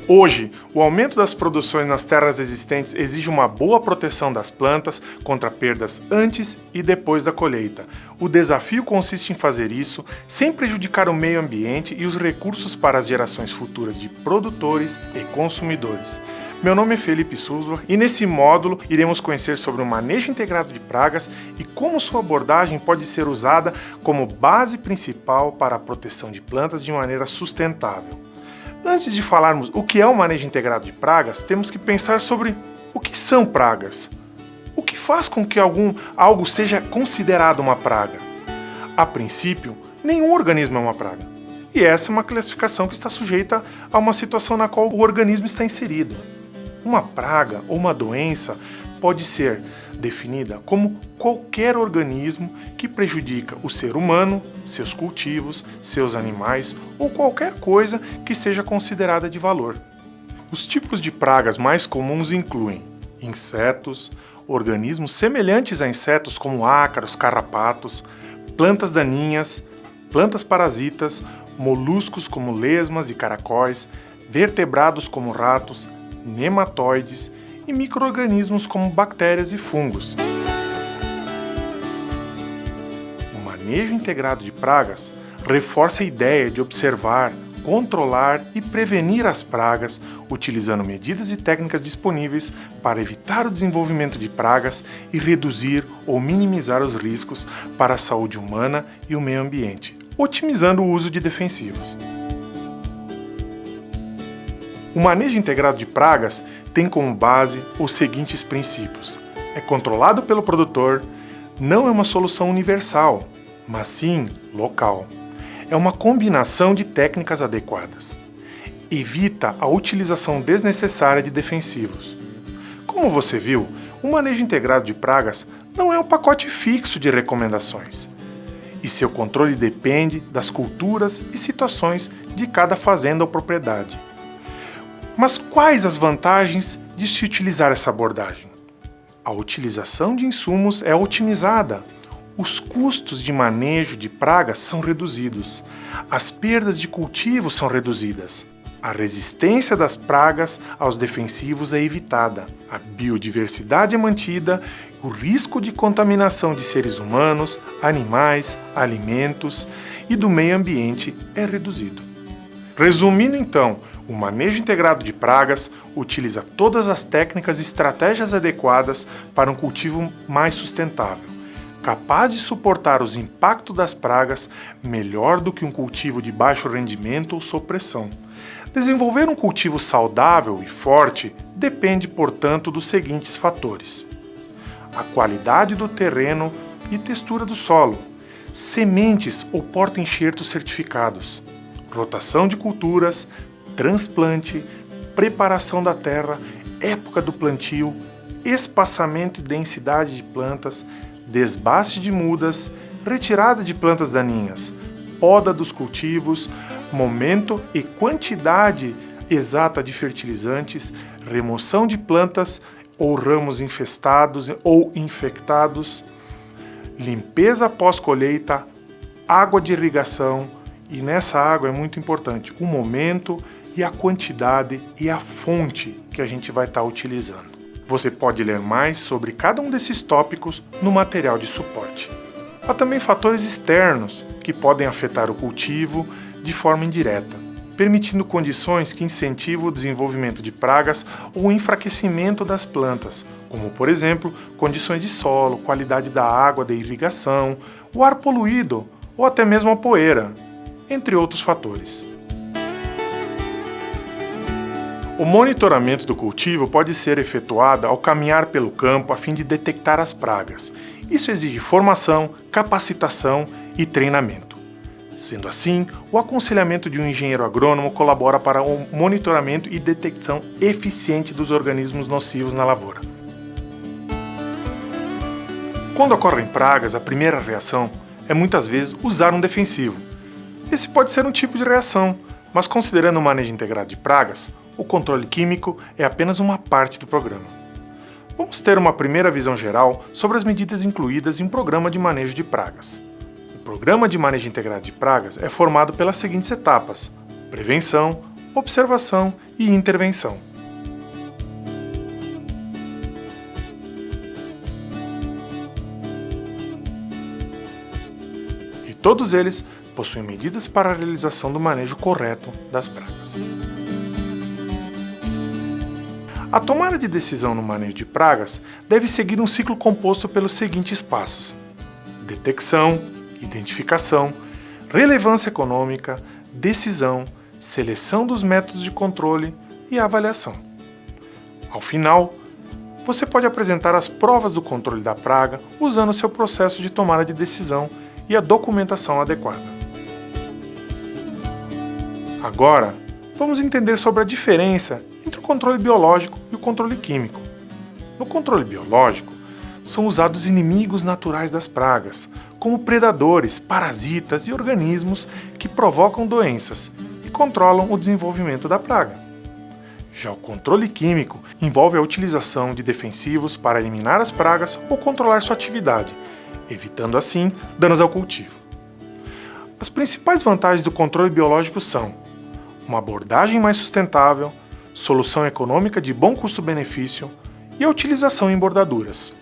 Hoje, o aumento das produções nas terras existentes exige uma boa proteção das plantas contra perdas antes e depois da colheita. O desafio consiste em fazer isso sem prejudicar o meio ambiente e os recursos para as gerações futuras de produtores e consumidores. Meu nome é Felipe Susler e nesse módulo iremos conhecer sobre o manejo integrado de pragas e como sua abordagem pode ser usada como base principal para a proteção de plantas de maneira sustentável. Antes de falarmos o que é o manejo integrado de pragas, temos que pensar sobre o que são pragas. O que faz com que algo seja considerado uma praga? A princípio, nenhum organismo é uma praga. E essa é uma classificação que está sujeita a uma situação na qual o organismo está inserido. Uma praga ou uma doença pode ser definida como qualquer organismo que prejudica o ser humano, seus cultivos, seus animais ou qualquer coisa que seja considerada de valor. Os tipos de pragas mais comuns incluem insetos, organismos semelhantes a insetos como ácaros, carrapatos, plantas daninhas, plantas parasitas, moluscos como lesmas e caracóis, vertebrados como ratos, nematóides e micro-organismos como bactérias e fungos. O manejo integrado de pragas reforça a ideia de observar, controlar e prevenir as pragas, utilizando medidas e técnicas disponíveis para evitar o desenvolvimento de pragas e reduzir ou minimizar os riscos para a saúde humana e o meio ambiente, otimizando o uso de defensivos. O manejo integrado de pragas tem como base os seguintes princípios. É controlado pelo produtor, não é uma solução universal, mas sim local. É uma combinação de técnicas adequadas. Evita a utilização desnecessária de defensivos. Como você viu, o manejo integrado de pragas não é um pacote fixo de recomendações. E seu controle depende das culturas e situações de cada fazenda ou propriedade. Mas quais as vantagens de se utilizar essa abordagem? A utilização de insumos é otimizada, os custos de manejo de pragas são reduzidos, as perdas de cultivo são reduzidas, a resistência das pragas aos defensivos é evitada, a biodiversidade é mantida, o risco de contaminação de seres humanos, animais, alimentos e do meio ambiente é reduzido. Resumindo então, o manejo integrado de pragas utiliza todas as técnicas e estratégias adequadas para um cultivo mais sustentável, capaz de suportar os impactos das pragas melhor do que um cultivo de baixo rendimento ou sob pressão. Desenvolver um cultivo saudável e forte depende, portanto, dos seguintes fatores: a qualidade do terreno e textura do solo, sementes ou porta-enxertos certificados, rotação de culturas, transplante, preparação da terra, época do plantio, espaçamento e densidade de plantas, desbaste de mudas, retirada de plantas daninhas, poda dos cultivos, momento e quantidade exata de fertilizantes, remoção de plantas ou ramos infestados ou infectados, limpeza pós-colheita, água de irrigação, e nessa água é muito importante o momento e a quantidade e a fonte que a gente vai estar utilizando. Você pode ler mais sobre cada um desses tópicos no material de suporte. Há também fatores externos que podem afetar o cultivo de forma indireta, permitindo condições que incentivam o desenvolvimento de pragas ou o enfraquecimento das plantas, como, por exemplo, condições de solo, qualidade da água da irrigação, o ar poluído ou até mesmo a poeira, entre outros fatores. O monitoramento do cultivo pode ser efetuado ao caminhar pelo campo a fim de detectar as pragas. Isso exige formação, capacitação e treinamento. Sendo assim, o aconselhamento de um engenheiro agrônomo colabora para o monitoramento e detecção eficiente dos organismos nocivos na lavoura. Quando ocorrem pragas, a primeira reação é muitas vezes usar um defensivo. Esse pode ser um tipo de reação, mas considerando o manejo integrado de pragas, o controle químico é apenas uma parte do programa. Vamos ter uma primeira visão geral sobre as medidas incluídas em um programa de manejo de pragas. O Programa de Manejo Integrado de Pragas é formado pelas seguintes etapas: prevenção, observação e intervenção. E todos eles possuem medidas para a realização do manejo correto das pragas. A tomada de decisão no manejo de pragas deve seguir um ciclo composto pelos seguintes passos: detecção, identificação, relevância econômica, decisão, seleção dos métodos de controle e avaliação. Ao final, você pode apresentar as provas do controle da praga usando seu processo de tomada de decisão e a documentação adequada. Agora, vamos entender sobre a diferença entre o controle biológico e o controle químico. No controle biológico, são usados inimigos naturais das pragas, como predadores, parasitas e organismos que provocam doenças e controlam o desenvolvimento da praga. Já o controle químico envolve a utilização de defensivos para eliminar as pragas ou controlar sua atividade, evitando assim danos ao cultivo. As principais vantagens do controle biológico são uma abordagem mais sustentável, solução econômica de bom custo-benefício e a utilização em bordaduras.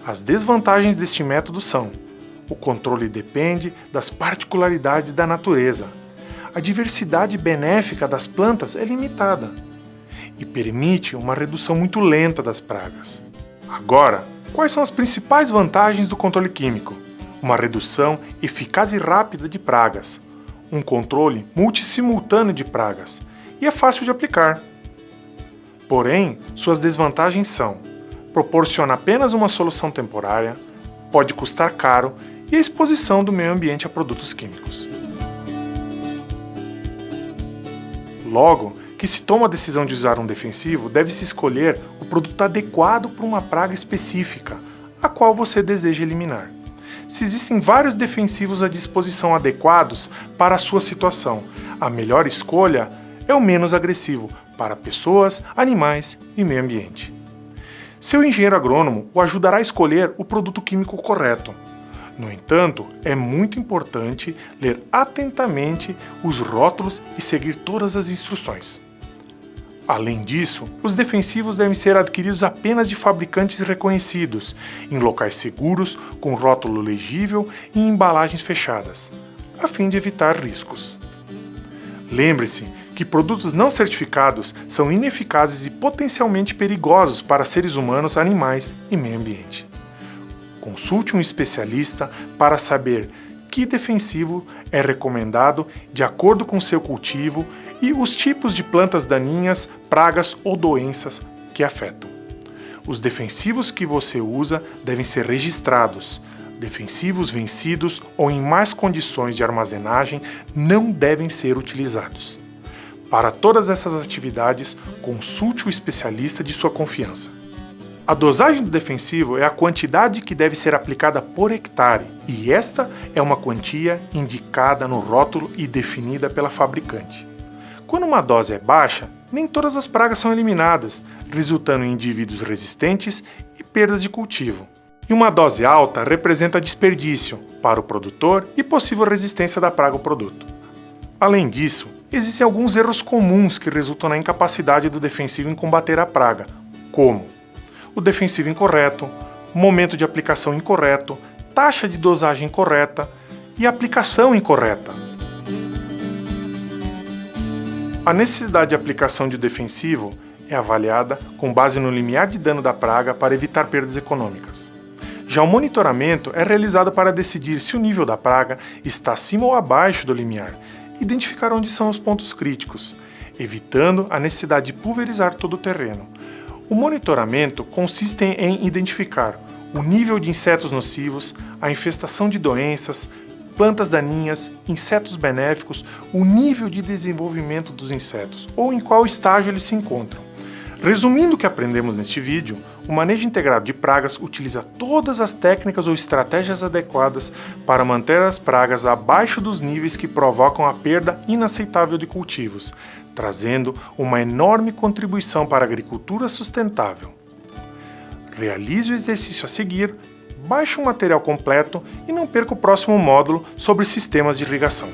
As desvantagens deste método são: o controle depende das particularidades da natureza, a diversidade benéfica das plantas é limitada e permite uma redução muito lenta das pragas. Agora, quais são as principais vantagens do controle químico? Uma redução eficaz e rápida de pragas, um controle multissimultâneo de pragas e é fácil de aplicar. Porém, suas desvantagens são: proporciona apenas uma solução temporária, pode custar caro e a exposição do meio ambiente a produtos químicos. Logo, que se toma a decisão de usar um defensivo, deve-se escolher o produto adequado para uma praga específica, a qual você deseja eliminar. Se existem vários defensivos à disposição adequados para a sua situação, a melhor escolha é o menos agressivo para pessoas, animais e meio ambiente. Seu engenheiro agrônomo o ajudará a escolher o produto químico correto. No entanto, é muito importante ler atentamente os rótulos e seguir todas as instruções. Além disso, os defensivos devem ser adquiridos apenas de fabricantes reconhecidos, em locais seguros, com rótulo legível e em embalagens fechadas, a fim de evitar riscos. Lembre-se que produtos não certificados são ineficazes e potencialmente perigosos para seres humanos, animais e meio ambiente. Consulte um especialista para saber que defensivo é recomendado de acordo com seu cultivo e os tipos de plantas daninhas, pragas ou doenças que afetam. Os defensivos que você usa devem ser registrados. Defensivos vencidos ou em más condições de armazenagem não devem ser utilizados. Para todas essas atividades, consulte o especialista de sua confiança. A dosagem do defensivo é a quantidade que deve ser aplicada por hectare, e esta é uma quantia indicada no rótulo e definida pela fabricante. Quando uma dose é baixa, nem todas as pragas são eliminadas, resultando em indivíduos resistentes e perdas de cultivo. E uma dose alta representa desperdício para o produtor e possível resistência da praga ao produto. Além disso, existem alguns erros comuns que resultam na incapacidade do defensivo em combater a praga, como o defensivo incorreto, momento de aplicação incorreto, taxa de dosagem incorreta e aplicação incorreta. A necessidade de aplicação de defensivo é avaliada com base no limiar de dano da praga para evitar perdas econômicas. Já o monitoramento é realizado para decidir se o nível da praga está acima ou abaixo do limiar, identificar onde são os pontos críticos, evitando a necessidade de pulverizar todo o terreno. O monitoramento consiste em identificar o nível de insetos nocivos, a infestação de doenças, plantas daninhas, insetos benéficos, o nível de desenvolvimento dos insetos ou em qual estágio eles se encontram. Resumindo o que aprendemos neste vídeo, o manejo integrado de pragas utiliza todas as técnicas ou estratégias adequadas para manter as pragas abaixo dos níveis que provocam a perda inaceitável de cultivos, trazendo uma enorme contribuição para a agricultura sustentável. Realize o exercício a seguir, baixe o material completo e não perca o próximo módulo sobre sistemas de irrigação.